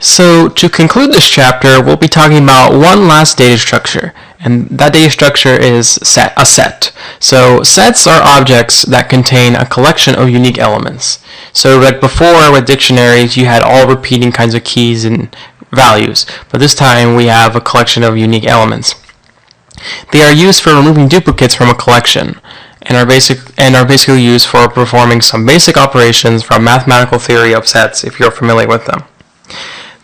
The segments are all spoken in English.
So to conclude this chapter, we'll be talking about one last data structure, and that data structure is a set. So sets are objects that contain a collection of unique elements. So like before with dictionaries, you had all repeating kinds of keys and values, but this time we have a collection of unique elements. They are used for removing duplicates from a collection, and are basically used for performing some basic operations from mathematical theory of sets, if you're familiar with them.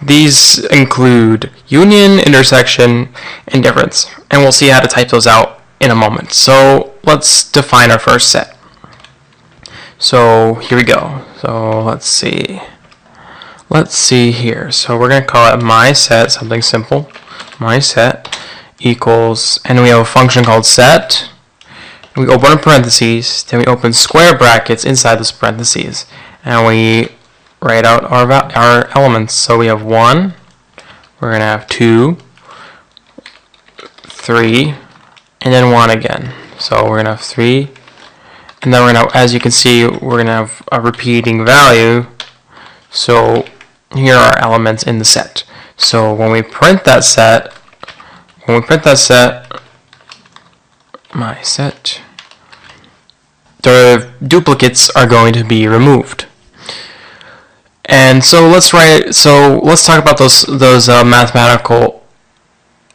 These include union, intersection, and difference, and we'll see how to type those out in a moment. So let's define our first set. So here we go. So let's see here. So we're going to call it my set, something simple. My set equals, and we have a function called set. We open a parentheses, then we open square brackets inside those parentheses, and we write out our elements. So we have 1, we're going to have 2, 3, and then 1 again. So we're going to have 3, and then we're going to, as you can see, we're going to have a repeating value. So here are our elements in the set. So when we print that set, my set, the duplicates are going to be removed. And so let's talk about those mathematical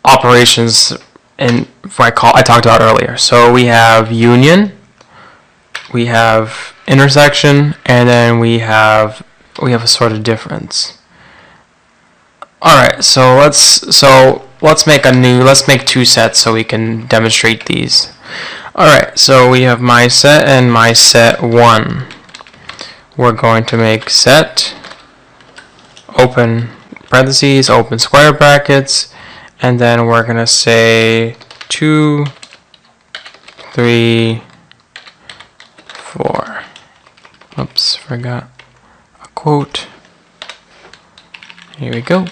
operations I talked about earlier. So we have union, we have intersection, and then we have a sort of difference. All right, so let's make two sets so we can demonstrate these. All right, so we have my set and my set 1. We're going to make set, open parentheses, open square brackets, and then we're going to say 2, 3, 4. Oops, forgot a quote. Here we go.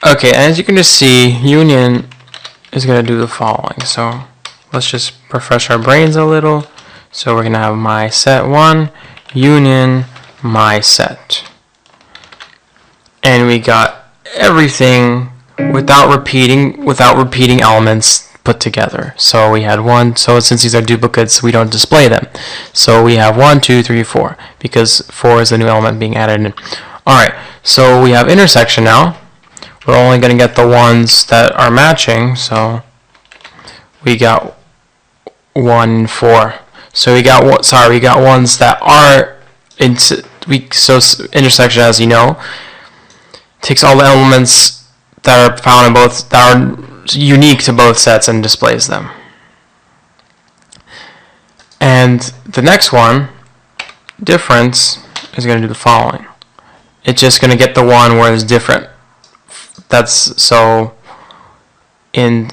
Okay, as you can just see, union is going to do the following. So let's just refresh our brains a little. So we're going to have my set 1, union, my set. And we got everything without repeating elements put together. So we had 1, so since these are duplicates, we don't display them. So we have 1, 2, 3, 4, because 4 is the new element being added in. Alright, so we have intersection now. We're only going to get the ones that are matching, so we got 1, 4. So we got ones that are intersection, as you know, takes all the elements that are found in both, that are unique to both sets, and displays them. And the next one, difference, is going to do the following. It's just going to get the one where it's different. So in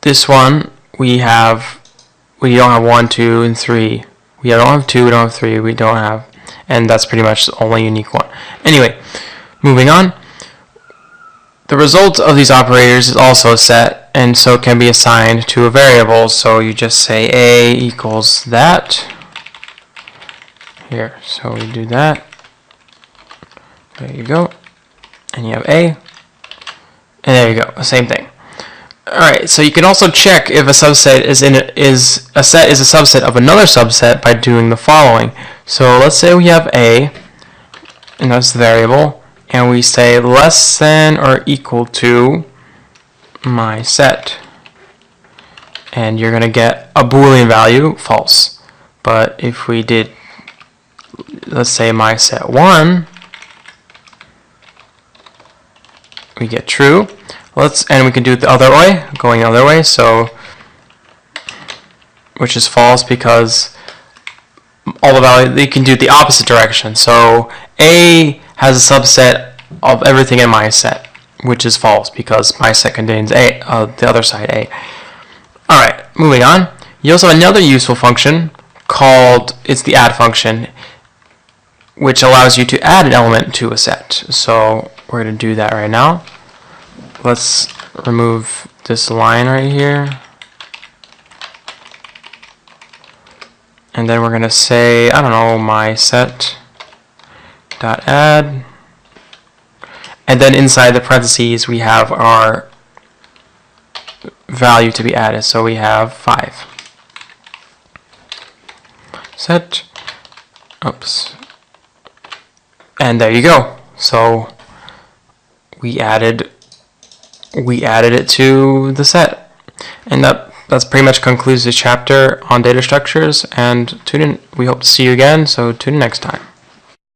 this one we don't have 1, 2, and 3. We don't have 2, we don't have 3, we don't have, and that's pretty much the only unique one. Anyway, moving on. The result of these operators is also a set, and so it can be assigned to a variable. So you just say A equals that. Here, so we do that. There you go. And you have A. And there you go, same thing. Alright, so you can also check if a subset is a subset of another subset by doing the following. So let's say we have A, and that's the variable, and we say less than or equal to my set. And you're going to get a Boolean value, false. But if we did, let's say my set 1, we get true. And we can do it the other way, going the other way, so which is false because all the values, you can do it the opposite direction. So A has a subset of everything in my set, which is false because my set contains A, the other side A. Alright, moving on. You also have another useful function called, it's the add function, which allows you to add an element to a set. So we're going to do that right now. Let's remove this line right here. And then we're going to say, I don't know, my set dot add. And then inside the parentheses, we have our value to be added. So we have 5. Set. Oops. And there you go. So we added it to the set. And that's pretty much concludes the chapter on data structures. And we hope to see you again, so tune in next time.